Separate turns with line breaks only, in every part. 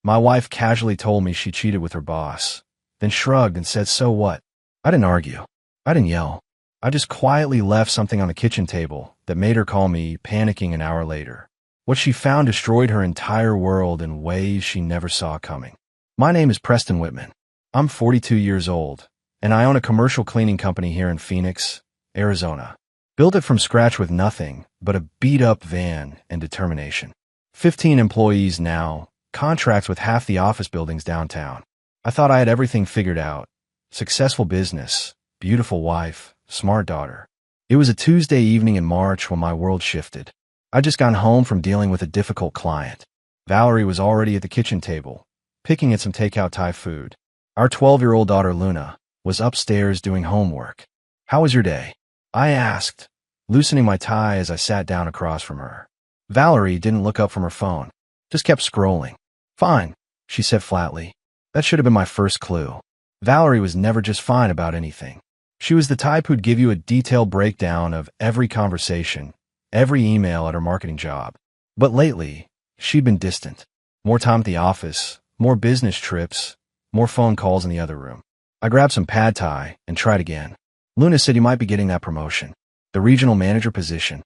My wife casually told me she cheated with her boss, then shrugged and said, "So what?" I didn't argue. I didn't yell. I just quietly left something on the kitchen table that made her call me panicking an hour later. What she found destroyed her entire world in ways she never saw coming. My name is Preston Whitman. I'm 42 years old, and I own a commercial cleaning company here in Phoenix, Arizona. Built it from scratch with nothing but a beat-up van and determination. 15 employees now, contracts with half the office buildings downtown. I thought I had everything figured out. Successful business, beautiful wife, smart daughter. It was a Tuesday evening in March when my world shifted. I'd just gotten home from dealing with a difficult client. Valerie was already at the kitchen table, picking at some takeout Thai food. Our 12-year-old daughter, Luna, was upstairs doing homework. "How was your day?" I asked, loosening my tie as I sat down across from her. Valerie didn't look up from her phone, just kept scrolling. "Fine," she said flatly. That should have been my first clue. Valerie was never just fine about anything. She was the type who'd give you a detailed breakdown of every conversation, every email at her marketing job. But lately, she'd been distant. More time at the office, more business trips, more phone calls in the other room. I grabbed some pad thai and tried again. "Luna said you might be getting that promotion, the regional manager position."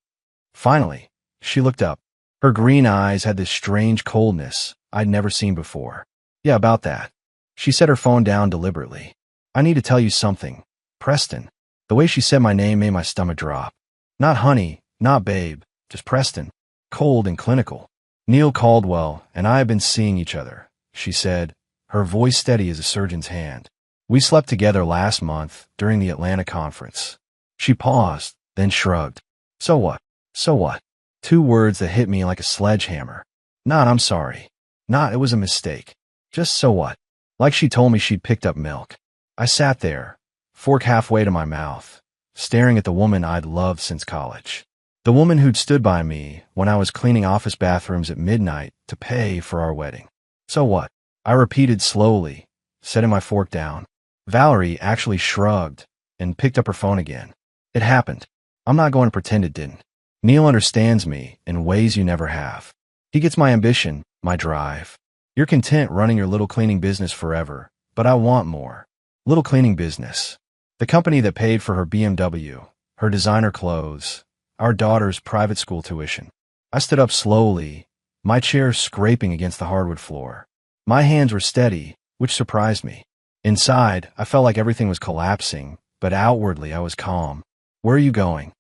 Finally, she looked up. Her green eyes had this strange coldness I'd never seen before. "Yeah, about that." She set her phone down deliberately. "I need to tell you something, Preston." The way she said my name made my stomach drop. Not honey, not babe, just Preston. Cold and clinical. "Neil Caldwell and I have been seeing each other," she said, her voice steady as a surgeon's hand. "We slept together last month during the Atlanta conference." She paused, then shrugged. "So what? So what?" Two words that hit me like a sledgehammer. Not "I'm sorry." Not "it was a mistake." Just "so what?" Like she told me she'd picked up milk. I sat there, fork halfway to my mouth, staring at the woman I'd loved since college. The woman who'd stood by me when I was cleaning office bathrooms at midnight to pay for our wedding. "So what?" I repeated slowly, setting my fork down. Valerie actually shrugged and picked up her phone again. "It happened. I'm not going to pretend it didn't. Neil understands me in ways you never have. He gets my ambition, my drive. You're content running your little cleaning business forever, but I want more." Little cleaning business. The company that paid for her BMW, her designer clothes, our daughter's private school tuition. I stood up slowly, my chair scraping against the hardwood floor. My hands were steady, which surprised me. Inside, I felt like everything was collapsing, but outwardly I was calm. "Where are you going?"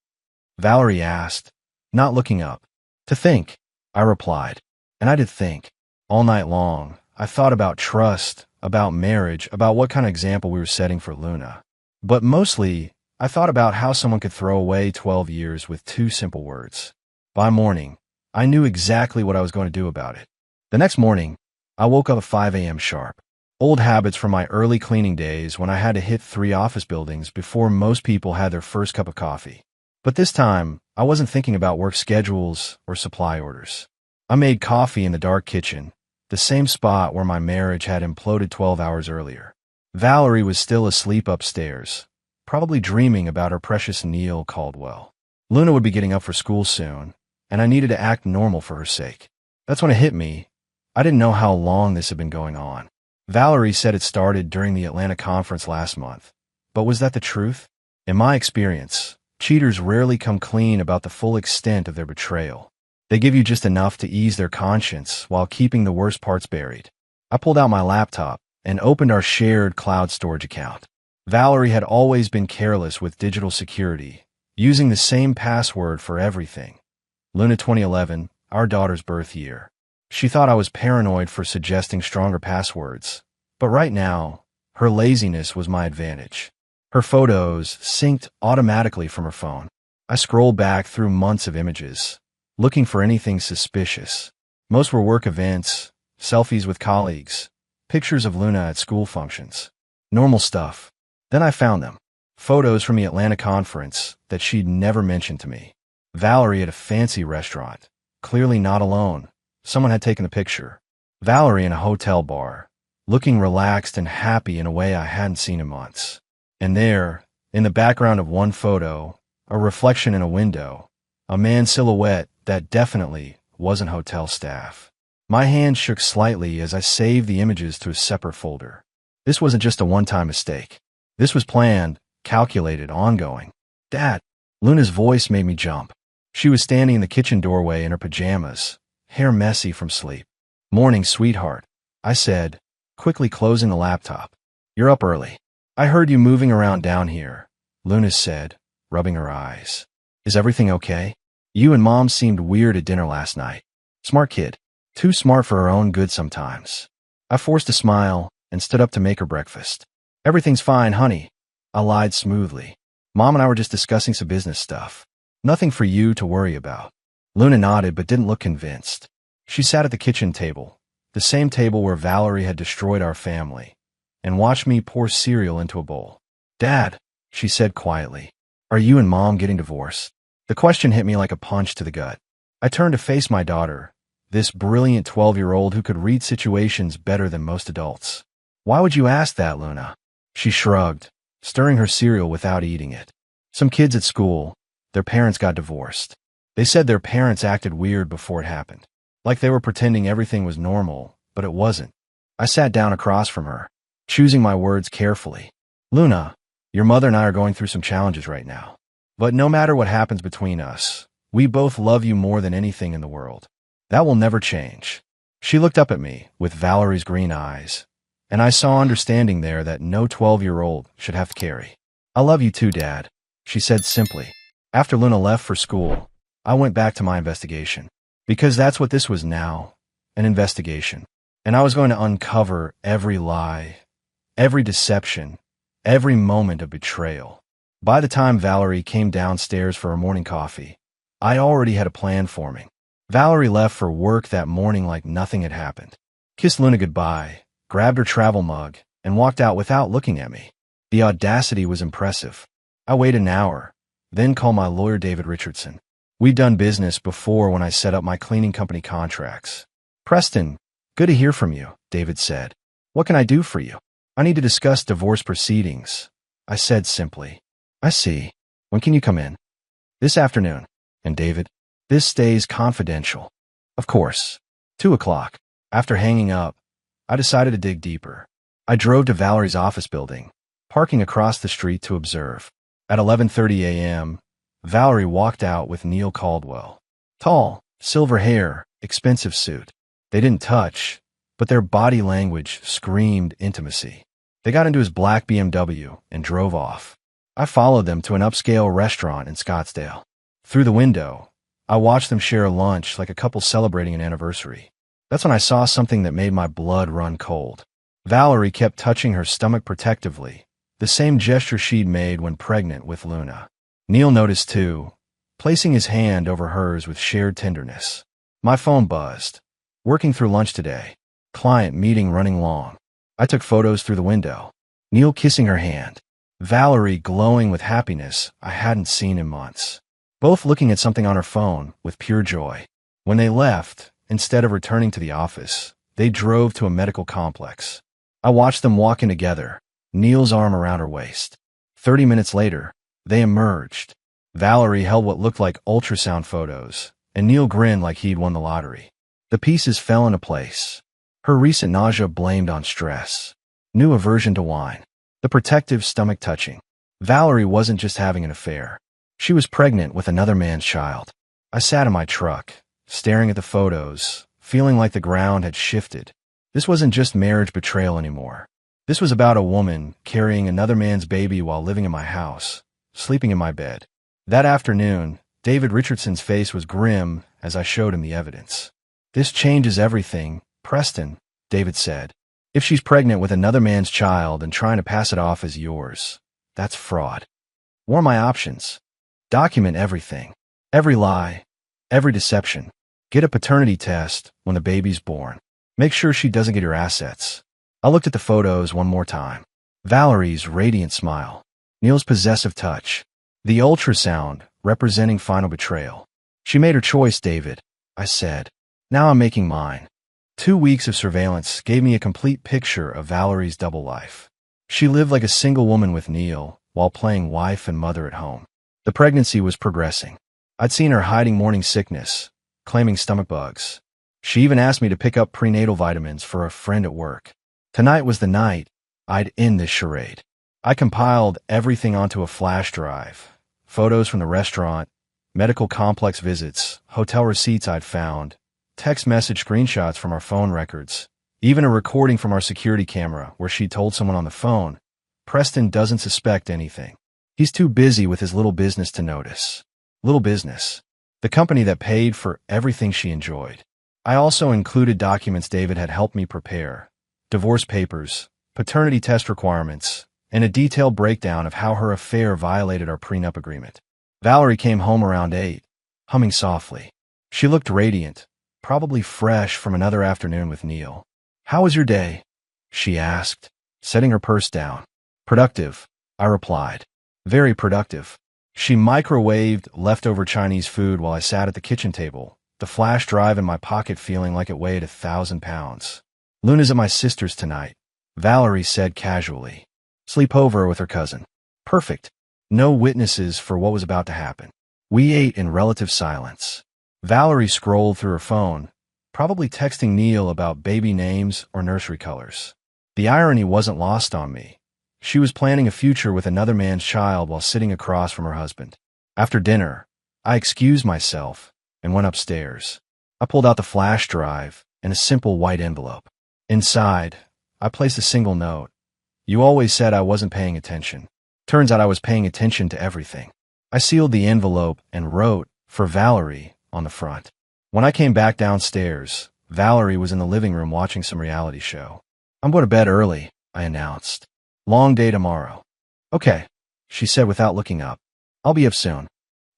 Valerie asked, not looking up. "To think," I replied. And I did think. All night long, I thought about trust, about marriage, about what kind of example we were setting for Luna. But mostly, I thought about how someone could throw away 12 years with two simple words. By morning, I knew exactly what I was going to do about it. The next morning, I woke up at 5 a.m. sharp. Old habits from my early cleaning days when I had to hit 3 office buildings before most people had their first cup of coffee. But this time, I wasn't thinking about work schedules or supply orders. I made coffee in the dark kitchen, the same spot where my marriage had imploded 12 hours earlier. Valerie was still asleep upstairs, probably dreaming about her precious Neil Caldwell. Luna would be getting up for school soon, and I needed to act normal for her sake. That's when it hit me. I didn't know how long this had been going on. Valerie said it started during the Atlanta conference last month. But was that the truth? In my experience, cheaters rarely come clean about the full extent of their betrayal. They give you just enough to ease their conscience while keeping the worst parts buried. I pulled out my laptop and opened our shared cloud storage account. Valerie had always been careless with digital security, using the same password for everything. Luna 2011, our daughter's birth year. She thought I was paranoid for suggesting stronger passwords, but right now, her laziness was my advantage. Her photos synced automatically from her phone. I scrolled back through months of images, looking for anything suspicious. Most were work events, selfies with colleagues, pictures of Luna at school functions. Normal stuff. Then I found them. Photos from the Atlanta conference that she'd never mentioned to me. Valerie at a fancy restaurant, clearly not alone. Someone had taken the picture. Valerie in a hotel bar, looking relaxed and happy in a way I hadn't seen in months. And there, in the background of one photo, a reflection in a window, a man's silhouette that definitely wasn't hotel staff. My hand shook slightly as I saved the images to a separate folder. This wasn't just a one-time mistake. This was planned, calculated, ongoing. Dad! Luna's voice made me jump. She was standing in the kitchen doorway in her pajamas, hair messy from sleep. "Morning, sweetheart," I said, quickly closing the laptop. "You're up early. I heard you moving around down here," Luna said, rubbing her eyes. "Is everything okay? You and Mom seemed weird at dinner last night." Smart kid. Too smart for her own good sometimes. I forced a smile and stood up to make her breakfast. "Everything's fine, honey," I lied smoothly. "Mom and I were just discussing some business stuff. Nothing for you to worry about." Luna nodded but didn't look convinced. She sat at the kitchen table, the same table where Valerie had destroyed our family, and watched me pour cereal into a bowl. "Dad," she said quietly, "are you and Mom getting divorced?" The question hit me like a punch to the gut. I turned to face my daughter, this brilliant 12-year-old who could read situations better than most adults. "Why would you ask that, Luna?" She shrugged, stirring her cereal without eating it. "Some kids at school, their parents got divorced. They said their parents acted weird before it happened. Like they were pretending everything was normal, but it wasn't." I sat down across from her, choosing my words carefully. "Luna, your mother and I are going through some challenges right now. But no matter what happens between us, we both love you more than anything in the world. That will never change." She looked up at me with Valerie's green eyes, and I saw understanding there that no 12-year-old should have to carry. "I love you too, Dad," she said simply. After Luna left for school, I went back to my investigation. Because that's what this was now, an investigation. And I was going to uncover every lie, every deception, every moment of betrayal. By the time Valerie came downstairs for her morning coffee, I already had a plan forming. Valerie left for work that morning like nothing had happened. Kissed Luna goodbye, grabbed her travel mug, and walked out without looking at me. The audacity was impressive. I waited an hour, then called my lawyer David Richardson. We'd done business before when I set up my cleaning company contracts. "Preston, good to hear from you," David said. "What can I do for you?" "I need to discuss divorce proceedings," I said simply. "I see. When can you come in?" "This afternoon." "And David?" "This stays confidential." "Of course." 2:00. After hanging up, I decided to dig deeper. I drove to Valerie's office building, parking across the street to observe. At 11:30 a.m., Valerie walked out with Neil Caldwell. Tall, silver hair, expensive suit. They didn't touch, but their body language screamed intimacy. They got into his black BMW and drove off. I followed them to an upscale restaurant in Scottsdale. Through the window, I watched them share lunch like a couple celebrating an anniversary. That's when I saw something that made my blood run cold. Valerie kept touching her stomach protectively, the same gesture she'd made when pregnant with Luna. Neil noticed too, placing his hand over hers with shared tenderness. My phone buzzed. "Working through lunch today. Client meeting running long." I took photos through the window. Neil kissing her hand. Valerie glowing with happiness I hadn't seen in months. Both looking at something on her phone with pure joy. When they left, instead of returning to the office, they drove to a medical complex. I watched them walk in together, Neil's arm around her waist. 30 minutes later, they emerged. Valerie held what looked like ultrasound photos, and Neil grinned like he'd won the lottery. The pieces fell into place. Her recent nausea blamed on stress. New aversion to wine. The protective stomach touching. Valerie wasn't just having an affair. She was pregnant with another man's child. I sat in my truck, staring at the photos, feeling like the ground had shifted. This wasn't just marriage betrayal anymore. This was about a woman carrying another man's baby while living in my house, sleeping in my bed. That afternoon, David Richardson's face was grim as I showed him the evidence. "This changes everything, Preston," David said. "If she's pregnant with another man's child and trying to pass it off as yours, that's fraud. What are my options? Document everything. Every lie. Every deception. Get a paternity test when the baby's born. Make sure she doesn't get your assets." I looked at the photos one more time. Valerie's radiant smile. Neil's possessive touch. The ultrasound representing final betrayal. "She made her choice, David," I said. "Now I'm making mine." 2 weeks of surveillance gave me a complete picture of Valerie's double life. She lived like a single woman with Neil while playing wife and mother at home. The pregnancy was progressing. I'd seen her hiding morning sickness, claiming stomach bugs. She even asked me to pick up prenatal vitamins for a friend at work. Tonight was the night I'd end this charade. I compiled everything onto a flash drive. Photos from the restaurant, medical complex visits, hotel receipts I'd found, text message screenshots from our phone records, even a recording from our security camera where she told someone on the phone, "Preston doesn't suspect anything. He's too busy with his little business to notice." Little business. The company that paid for everything she enjoyed. I also included documents David had helped me prepare. Divorce papers, paternity test requirements, and a detailed breakdown of how her affair violated our prenup agreement. Valerie came home around 8, humming softly. She looked radiant, probably fresh from another afternoon with Neil. "How was your day?" she asked, setting her purse down. "Productive," I replied. "Very productive." She microwaved leftover Chinese food while I sat at the kitchen table, the flash drive in my pocket feeling like it weighed 1,000 pounds. "Luna's at my sister's tonight," Valerie said casually. "Sleep over with her cousin." Perfect. No witnesses for what was about to happen. We ate in relative silence. Valerie scrolled through her phone, probably texting Neil about baby names or nursery colors. The irony wasn't lost on me. She was planning a future with another man's child while sitting across from her husband. After dinner, I excused myself and went upstairs. I pulled out the flash drive and a simple white envelope. Inside, I placed a single note. "You always said I wasn't paying attention. Turns out I was paying attention to everything." I sealed the envelope and wrote, "For Valerie," on the front. When I came back downstairs, Valerie was in the living room watching some reality show. "I'm going to bed early," I announced. "Long day tomorrow." "Okay," she said without looking up. "I'll be up soon."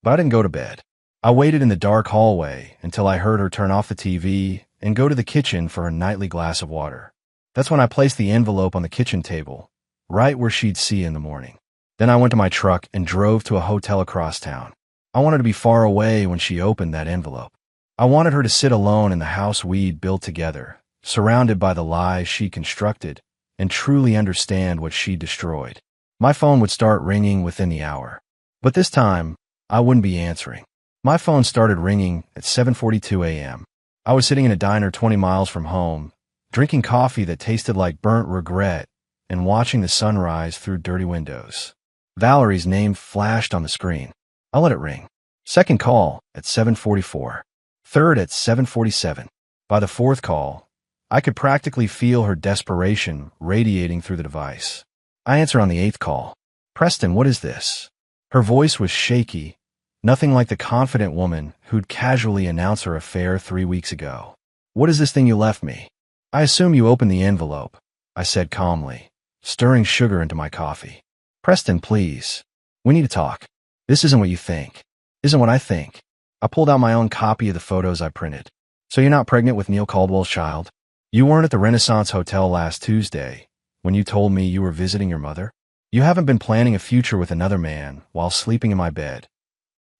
But I didn't go to bed. I waited in the dark hallway until I heard her turn off the TV and go to the kitchen for her nightly glass of water. That's when I placed the envelope on the kitchen table, right where she'd see it in the morning. Then I went to my truck and drove to a hotel across town. I wanted to be far away when she opened that envelope. I wanted her to sit alone in the house we'd built together, surrounded by the lies she constructed, and truly understand what she destroyed. My phone would start ringing within the hour. But this time, I wouldn't be answering. My phone started ringing at 7:42 a.m. I was sitting in a diner 20 miles from home, drinking coffee that tasted like burnt regret and watching the sunrise through dirty windows. Valerie's name flashed on the screen. I let it ring. Second call at 7:44. Third at 7:47. By the fourth call, I could practically feel her desperation radiating through the device. I answered on the eighth call. "Preston, what is this?" Her voice was shaky, nothing like the confident woman who'd casually announced her affair 3 weeks ago. "What is this thing you left me?" "I assume you opened the envelope," I said calmly, stirring sugar into my coffee. "Preston, please. We need to talk. This isn't what you think. Isn't what I think." I pulled out my own copy of the photos I printed. "So you're not pregnant with Neil Caldwell's child? You weren't at the Renaissance Hotel last Tuesday when you told me you were visiting your mother? You haven't been planning a future with another man while sleeping in my bed?"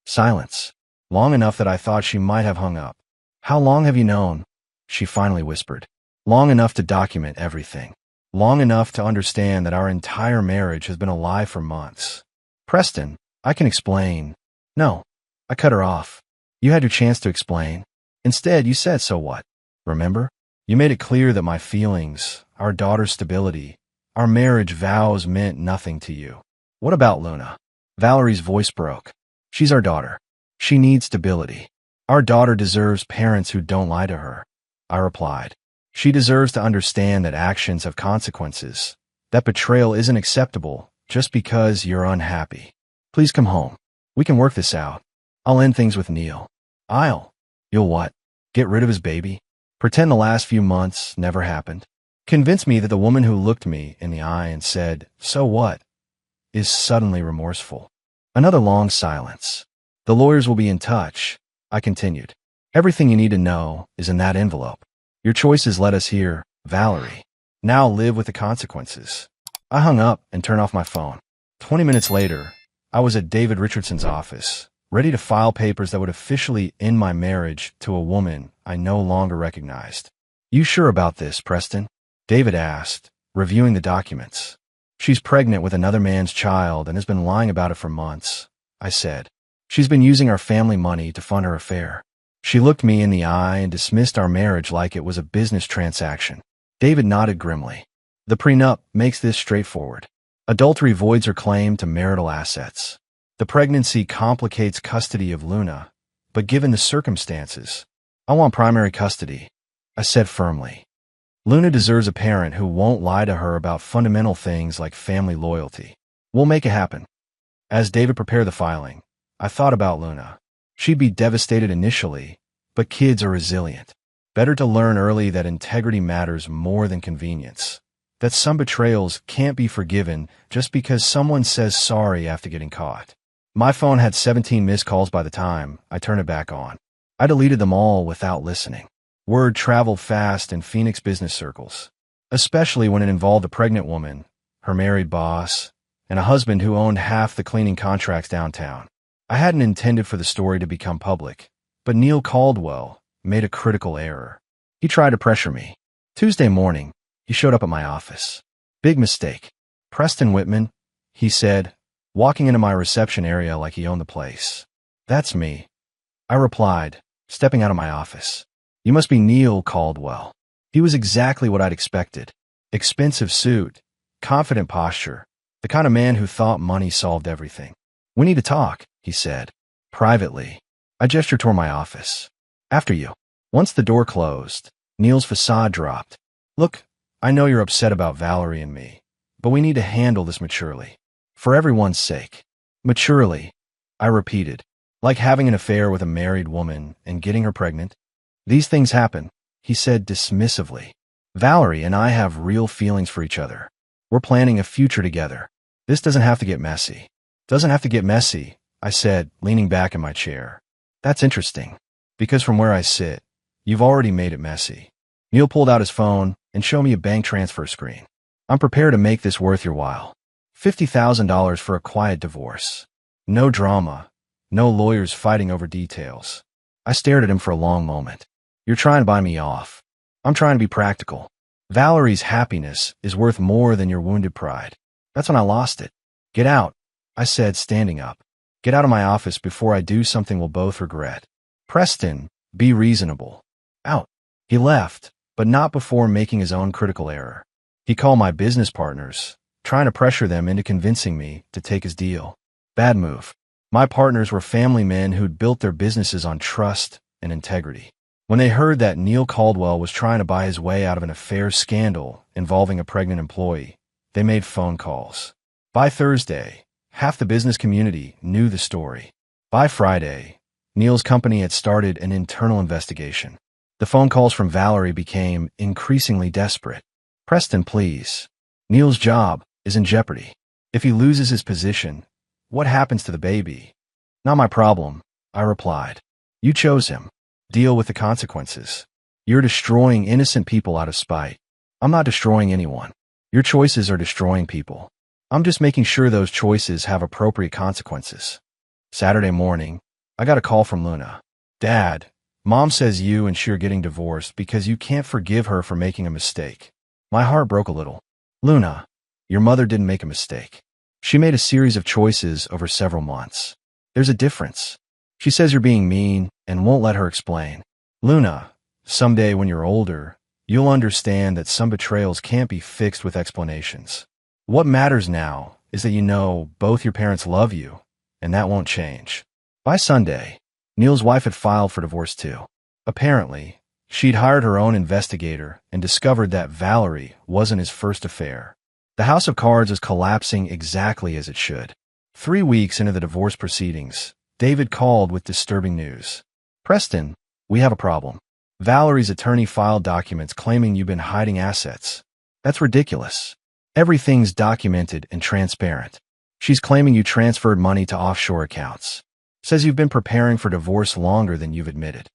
Silence. Long enough that I thought she might have hung up. "How long have you known?" she finally whispered. "Long enough to document everything. Long enough to understand that our entire marriage has been a lie for months." "Preston, I can explain." "No." I cut her off. "You had your chance to explain. Instead, you said, 'So what?' Remember? You made it clear that my feelings, our daughter's stability, our marriage vows meant nothing to you. What about Luna?" Valerie's voice broke. "She's our daughter. She needs stability. Our daughter deserves parents who don't lie to her," I replied. "She deserves to understand that actions have consequences, that betrayal isn't acceptable just because you're unhappy. Please come home. We can work this out. I'll end things with Neil." You'll what? Get rid of his baby? Pretend the last few months never happened? Convince me that the woman who looked me in the eye and said, "So what?" is suddenly remorseful. Another long silence. "The lawyers will be in touch," I continued. "Everything you need to know is in that envelope. Your choices led us here, Valerie. Now live with the consequences." I hung up and turned off my phone. 20 minutes later, I was at David Richardson's office, ready to file papers that would officially end my marriage to a woman I no longer recognized. "You sure about this, Preston?" David asked, reviewing the documents. "She's pregnant with another man's child and has been lying about it for months," I said. "She's been using our family money to fund her affair." She looked me in the eye and dismissed our marriage like it was a business transaction. David nodded grimly. The prenup makes this straightforward. Adultery voids her claim to marital assets. The pregnancy complicates custody of Luna, but given the circumstances, I want primary custody, I said firmly. Luna deserves a parent who won't lie to her about fundamental things like family loyalty. We'll make it happen. As David prepared the filing, I thought about Luna. She'd be devastated initially, but kids are resilient. Better to learn early that integrity matters more than convenience. That some betrayals can't be forgiven just because someone says sorry after getting caught. My phone had 17 missed calls by the time I turned it back on. I deleted them all without listening. Word traveled fast in Phoenix business circles, especially when it involved a pregnant woman, her married boss, and a husband who owned half the cleaning contracts downtown. I hadn't intended for the story to become public, but Neil Caldwell made a critical error. He tried to pressure me. Tuesday morning, he showed up at my office. Big mistake. Preston Whitman, he said, walking into my reception area like he owned the place. That's me, I replied, stepping out of my office. You must be Neil Caldwell. He was exactly what I'd expected. Expensive suit, confident posture, the kind of man who thought money solved everything. We need to talk, he said. Privately. I gestured toward my office. After you. Once the door closed, Neil's facade dropped. Look, I know you're upset about Valerie and me, but we need to handle this maturely. For everyone's sake. Maturely, I repeated, like having an affair with a married woman and getting her pregnant. These things happen, he said dismissively. Valerie and I have real feelings for each other. We're planning a future together. This doesn't have to get messy. Doesn't have to get messy, I said, leaning back in my chair. That's interesting, because from where I sit, you've already made it messy. Neil pulled out his phone and showed me a bank transfer screen. I'm prepared to make this worth your while. $50,000 for a quiet divorce. No drama. No lawyers fighting over details. I stared at him for a long moment. You're trying to buy me off. I'm trying to be practical. Valerie's happiness is worth more than your wounded pride. That's when I lost it. Get out, I said, standing up. Get out of my office before I do something we'll both regret. Preston, be reasonable. Out. He left, but not before making his own critical error. He called my business partners, trying to pressure them into convincing me to take his deal. Bad move. My partners were family men who'd built their businesses on trust and integrity. When they heard that Neil Caldwell was trying to buy his way out of an affair scandal involving a pregnant employee, they made phone calls. By Thursday, half the business community knew the story. By Friday, Neil's company had started an internal investigation. The phone calls from Valerie became increasingly desperate. Preston, please. Neil's job is in jeopardy. If he loses his position, what happens to the baby? Not my problem, I replied. You chose him. Deal with the consequences. You're destroying innocent people out of spite. I'm not destroying anyone. Your choices are destroying people. I'm just making sure those choices have appropriate consequences. Saturday morning, I got a call from Luna. Dad, Mom says you and she are getting divorced because you can't forgive her for making a mistake. My heart broke a little. Luna, your mother didn't make a mistake. She made a series of choices over several months. There's a difference. She says you're being mean and won't let her explain. Luna, someday when you're older, you'll understand that some betrayals can't be fixed with explanations. What matters now is that you know both your parents love you, and that won't change. By Sunday, Neil's wife had filed for divorce too. Apparently, she'd hired her own investigator and discovered that Valerie wasn't his first affair. The house of cards is collapsing exactly as it should. 3 weeks into the divorce proceedings, David called with disturbing news. Preston, we have a problem. Valerie's attorney filed documents claiming you've been hiding assets. That's ridiculous. Everything's documented and transparent. She's claiming you transferred money to offshore accounts. Says you've been preparing for divorce longer than you've admitted.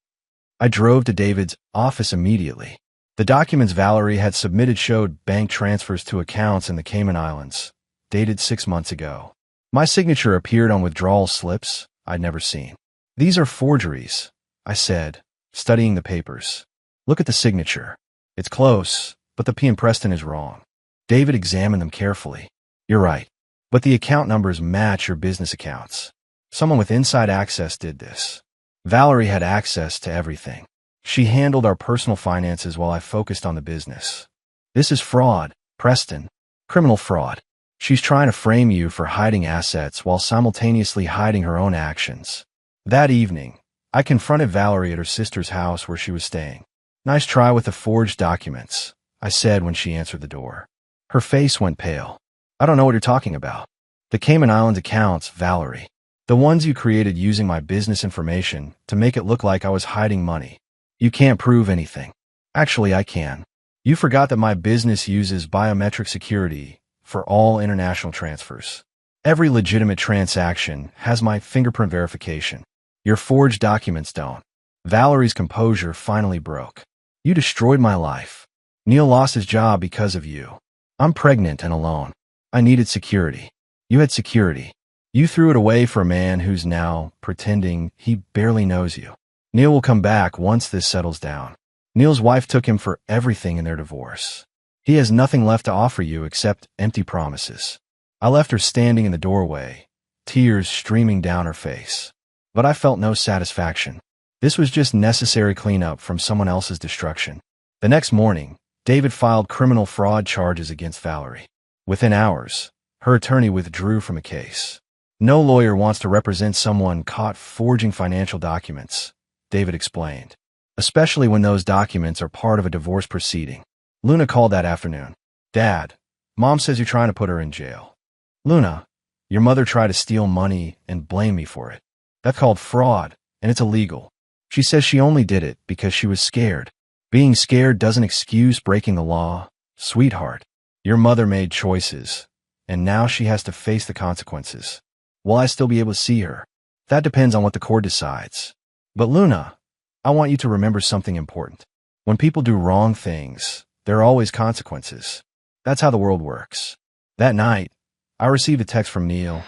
I drove to David's office immediately. The documents Valerie had submitted showed bank transfers to accounts in the Cayman Islands, dated 6 months ago. My signature appeared on withdrawal slips I'd never seen. These are forgeries, I said, studying the papers. Look at the signature. It's close, but the P in Preston is wrong. David examined them carefully. You're right, but the account numbers match your business accounts. Someone with inside access did this. Valerie had access to everything. She handled our personal finances while I focused on the business. This is fraud, Preston. Criminal fraud. She's trying to frame you for hiding assets while simultaneously hiding her own actions. That evening, I confronted Valerie at her sister's house where she was staying. Nice try with the forged documents, I said when she answered the door. Her face went pale. I don't know what you're talking about. The Cayman Islands accounts, Valerie. The ones you created using my business information to make it look like I was hiding money. You can't prove anything. Actually, I can. You forgot that my business uses biometric security for all international transfers. Every legitimate transaction has my fingerprint verification. Your forged documents don't. Valerie's composure finally broke. You destroyed my life. Neil lost his job because of you. I'm pregnant and alone. I needed security. You had security. You threw it away for a man who's now pretending he barely knows you. Neil will come back once this settles down. Neil's wife took him for everything in their divorce. He has nothing left to offer you except empty promises. I left her standing in the doorway, tears streaming down her face. But I felt no satisfaction. This was just necessary cleanup from someone else's destruction. The next morning, David filed criminal fraud charges against Valerie. Within hours, her attorney withdrew from the case. No lawyer wants to represent someone caught forging financial documents, David explained, especially when those documents are part of a divorce proceeding. Luna called that afternoon. Dad, Mom says you're trying to put her in jail. Luna, your mother tried to steal money and blame me for it. That's called fraud, and it's illegal. She says she only did it because she was scared. Being scared doesn't excuse breaking the law. Sweetheart, your mother made choices, and now she has to face the consequences. Will I still be able to see her? That depends on what the court decides. But Luna, I want you to remember something important. When people do wrong things, there are always consequences. That's how the world works. That night, I received a text from Neil.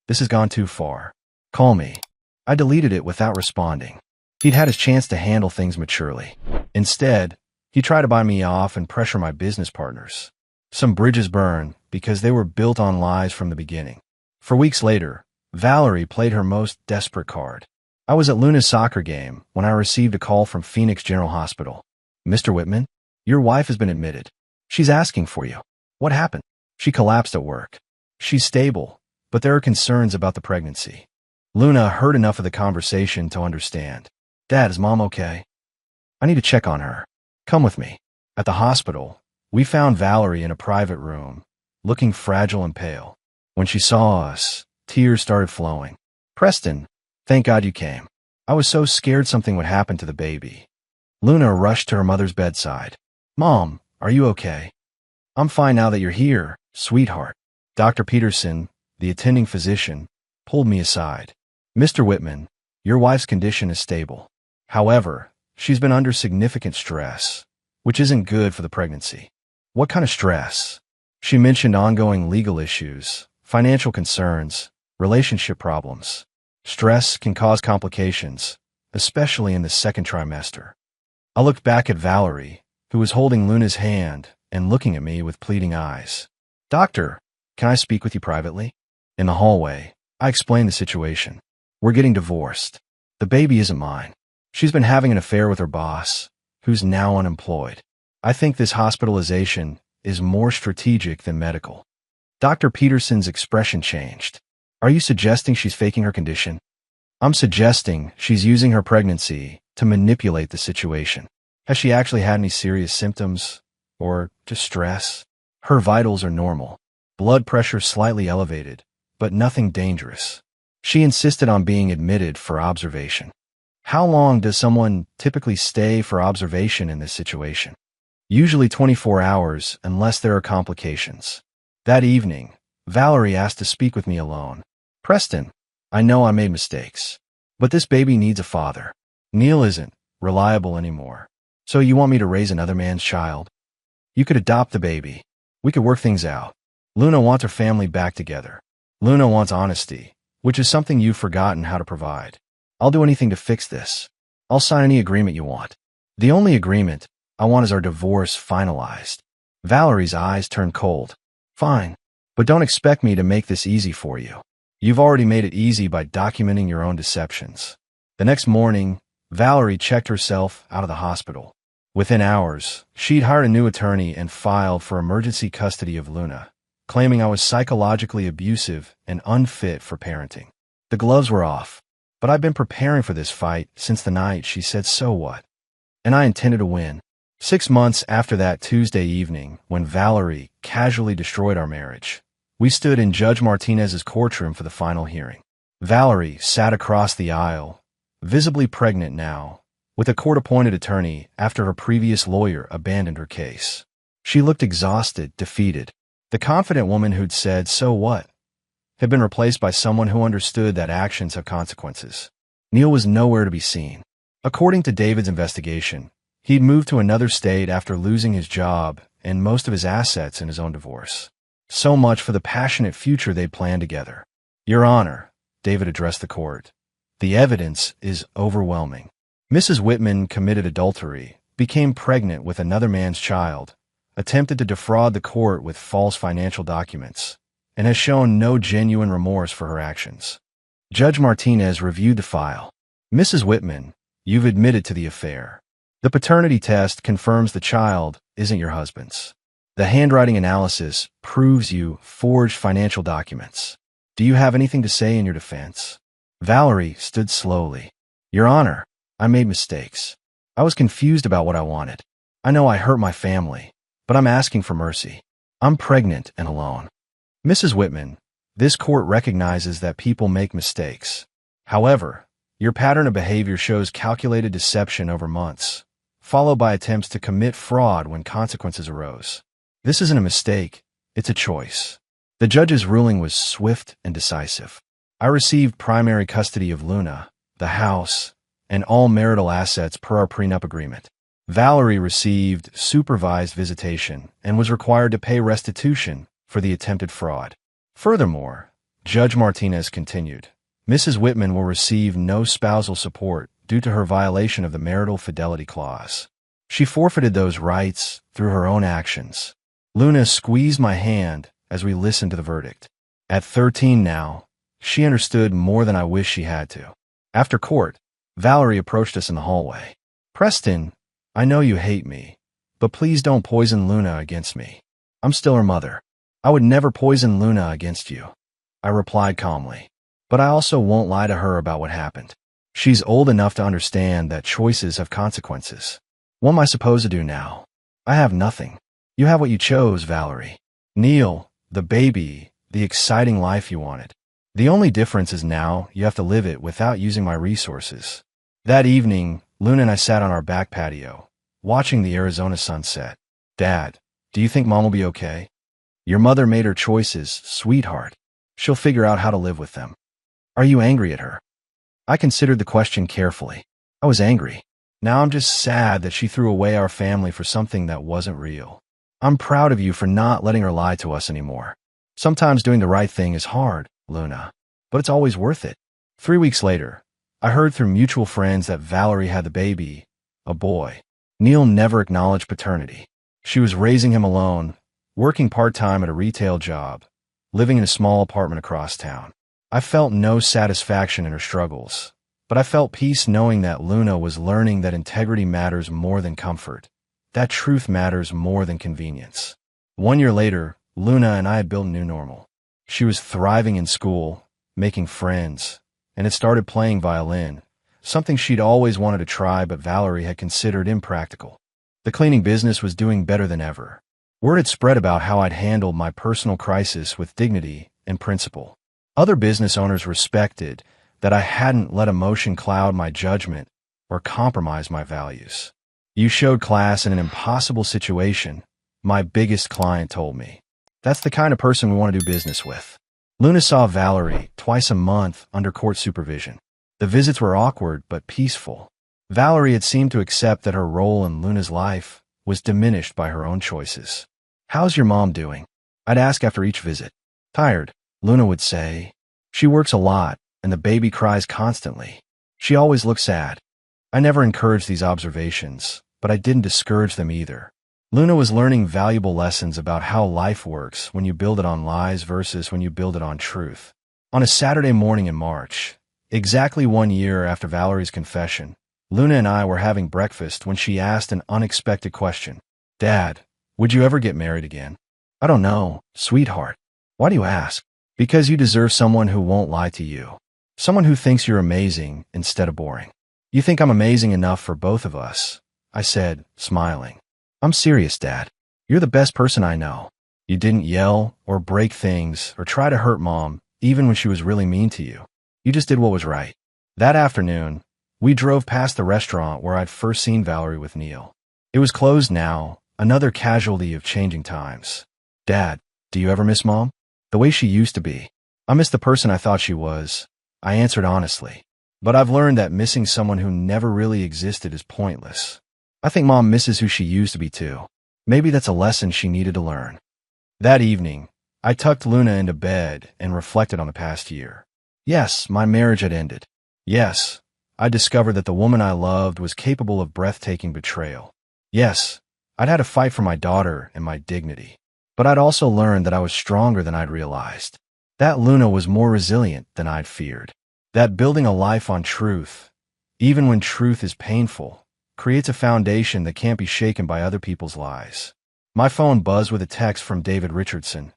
This has gone too far. Call me. I deleted it without responding. He'd had his chance to handle things maturely. Instead, he tried to buy me off and pressure my business partners. Some bridges burned because they were built on lies from the beginning. For weeks later, Valerie played her most desperate card. I was at Luna's soccer game when I received a call from Phoenix General Hospital. Mr. Whitman, your wife has been admitted. She's asking for you. What happened? She collapsed at work. She's stable, but there are concerns about the pregnancy. Luna heard enough of the conversation to understand. Dad, is Mom okay? I need to check on her. Come with me. At the hospital, we found Valerie in a private room, looking fragile and pale. When she saw us, tears started flowing. Preston, thank God you came. I was so scared something would happen to the baby. Luna rushed to her mother's bedside. Mom, are you okay? I'm fine now that you're here, sweetheart. Dr. Peterson, the attending physician, pulled me aside. Mr. Whitman, your wife's condition is stable. However, she's been under significant stress, which isn't good for the pregnancy. What kind of stress? She mentioned ongoing legal issues, financial concerns, relationship problems. Stress can cause complications, especially in the second trimester. I looked back at Valerie, who was holding Luna's hand and looking at me with pleading eyes. Doctor, can I speak with you privately? In the hallway, I explained the situation. We're getting divorced. The baby isn't mine. She's been having an affair with her boss, who's now unemployed. I think this hospitalization is more strategic than medical. Dr. Peterson's expression changed. Are you suggesting she's faking her condition? I'm suggesting she's using her pregnancy to manipulate the situation. Has she actually had any serious symptoms or distress? Her vitals are normal. Blood pressure slightly elevated, but nothing dangerous. She insisted on being admitted for observation. How long does someone typically stay for observation in this situation? Usually 24 hours unless there are complications. That evening, Valerie asked to speak with me alone. Preston, I know I made mistakes, but this baby needs a father. Neil isn't reliable anymore. So you want me to raise another man's child? You could adopt the baby. We could work things out. Luna wants her family back together. Luna wants honesty, which is something you've forgotten how to provide. I'll do anything to fix this. I'll sign any agreement you want. The only agreement I want is our divorce finalized. Valerie's eyes turned cold. Fine, but don't expect me to make this easy for you. You've already made it easy by documenting your own deceptions. The next morning, Valerie checked herself out of the hospital. Within hours, she'd hired a new attorney and filed for emergency custody of Luna, claiming I was psychologically abusive and unfit for parenting. The gloves were off, but I'd been preparing for this fight since the night she said so what, and I intended to win. 6 months after that Tuesday evening, when Valerie casually destroyed our marriage, we stood in Judge Martinez's courtroom for the final hearing. Valerie sat across the aisle, visibly pregnant now, with a court-appointed attorney after her previous lawyer abandoned her case. She looked exhausted, defeated. The confident woman who'd said, "So what?" had been replaced by someone who understood that actions have consequences. Neil was nowhere to be seen. According to David's investigation, he'd moved to another state after losing his job and most of his assets in his own divorce. So much for the passionate future they'd planned together. "Your Honor," David addressed the court, "the evidence is overwhelming. Mrs. Whitman committed adultery, became pregnant with another man's child, attempted to defraud the court with false financial documents, and has shown no genuine remorse for her actions." Judge Martinez reviewed the file. "Mrs. Whitman, you've admitted to the affair. The paternity test confirms the child isn't your husband's. The handwriting analysis proves you forged financial documents. Do you have anything to say in your defense?" Valerie stood slowly. "Your Honor, I made mistakes. I was confused about what I wanted. I know I hurt my family, but I'm asking for mercy. I'm pregnant and alone." "Mrs. Whitman, this court recognizes that people make mistakes. However, your pattern of behavior shows calculated deception over months, followed by attempts to commit fraud when consequences arose. This isn't a mistake, it's a choice." The judge's ruling was swift and decisive. I received primary custody of Luna, the house, and all marital assets per our prenup agreement. Valerie received supervised visitation and was required to pay restitution for the attempted fraud. Furthermore, Judge Martinez continued, "Mrs. Whitman will receive no spousal support due to her violation of the marital fidelity clause. She forfeited those rights through her own actions." Luna squeezed my hand as we listened to the verdict. At 13 now, she understood more than I wish she had to. After court, Valerie approached us in the hallway. "Preston, I know you hate me, but please don't poison Luna against me. I'm still her mother. I would never poison Luna against you." I replied calmly, "But I also won't lie to her about what happened. She's old enough to understand that choices have consequences. What am I supposed to do now? I have nothing. You have what you chose, Valerie. Neil, the baby, the exciting life you wanted. The only difference is now you have to live it without using my resources." That evening, Luna and I sat on our back patio, watching the Arizona sunset. "Dad, do you think Mom will be okay? Your mother made her choices, sweetheart. She'll figure out how to live with them. Are you angry at her?" I considered the question carefully. I was angry. Now I'm just sad that she threw away our family for something that wasn't real. "I'm proud of you for not letting her lie to us anymore. Sometimes doing the right thing is hard, Luna, but it's always worth it." 3 weeks later, I heard through mutual friends that Valerie had the baby, a boy. Neil never acknowledged paternity. She was raising him alone, working part-time at a retail job, living in a small apartment across town. I felt no satisfaction in her struggles, but I felt peace knowing that Luna was learning that integrity matters more than comfort, that truth matters more than convenience. 1 year later, Luna and I had built a new normal. She was thriving in school, making friends, and had started playing violin, something she'd always wanted to try but Valerie had considered impractical. The cleaning business was doing better than ever. Word had spread about how I'd handled my personal crisis with dignity and principle. Other business owners respected that I hadn't let emotion cloud my judgment or compromise my values. "You showed class in an impossible situation," my biggest client told me. "That's the kind of person we want to do business with." Luna saw Valerie twice a month under court supervision. The visits were awkward but peaceful. Valerie had seemed to accept that her role in Luna's life was diminished by her own choices. "How's your mom doing?" I'd ask after each visit. "Tired," Luna would say. "She works a lot, and the baby cries constantly. She always looks sad." I never encouraged these observations, but I didn't discourage them either. Luna was learning valuable lessons about how life works when you build it on lies versus when you build it on truth. On a Saturday morning in March, Exactly 1 year after Valerie's confession, Luna and I were having breakfast when she asked an unexpected question. Dad, would you ever get married again? I don't know, sweetheart. Why do you ask? Because you deserve someone who won't lie to you. Someone who thinks you're amazing instead of boring. You think I'm amazing enough for both of us, I said, smiling. I'm serious, Dad. You're the best person I know. You didn't yell or break things or try to hurt Mom, even when she was really mean to you. You just did what was right. That afternoon, we drove past the restaurant where I'd first seen Valerie with Neil. It was closed now, another casualty of changing times. Dad, do you ever miss Mom? The way she used to be. I miss the person I thought she was, I answered honestly. But I've learned that missing someone who never really existed is pointless. I think Mom misses who she used to be too. Maybe that's a lesson she needed to learn. That evening, I tucked Luna into bed and reflected on the past year. Yes, my marriage had ended. Yes, I discovered that the woman I loved was capable of breathtaking betrayal. Yes, I'd had to fight for my daughter and my dignity. But I'd also learned that I was stronger than I'd realized. That Luna was more resilient than I'd feared. That building a life on truth, even when truth is painful, creates a foundation that can't be shaken by other people's lies. My phone buzzed with a text from David Richardson.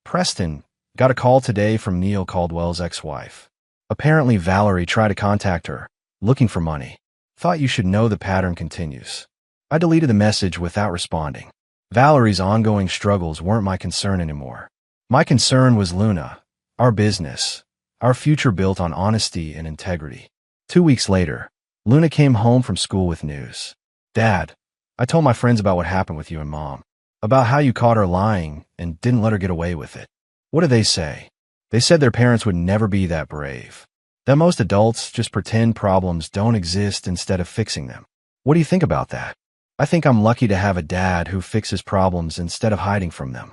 Preston, got a call today from Neil Caldwell's ex-wife. Apparently Valerie tried to contact her, looking for money. Thought you should know the pattern continues. I deleted the message without responding. Valerie's ongoing struggles weren't my concern anymore. My concern was Luna, our business, our future built on honesty and integrity. 2 weeks later, Luna came home from school with news. Dad, I told my friends about what happened with you and Mom, about how you caught her lying and didn't let her get away with it. What did they say? They said their parents would never be that brave. That most adults just pretend problems don't exist instead of fixing them. What do you think about that? I think I'm lucky to have a dad who fixes problems instead of hiding from them.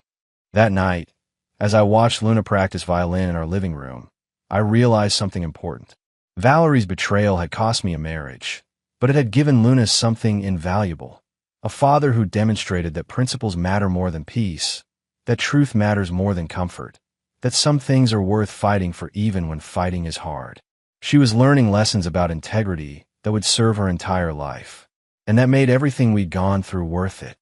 That night, as I watched Luna practice violin in our living room, I realized something important. Valerie's betrayal had cost me a marriage, but it had given Luna something invaluable. A father who demonstrated that principles matter more than peace, that truth matters more than comfort, that some things are worth fighting for even when fighting is hard. She was learning lessons about integrity that would serve her entire life, and that made everything we'd gone through worth it.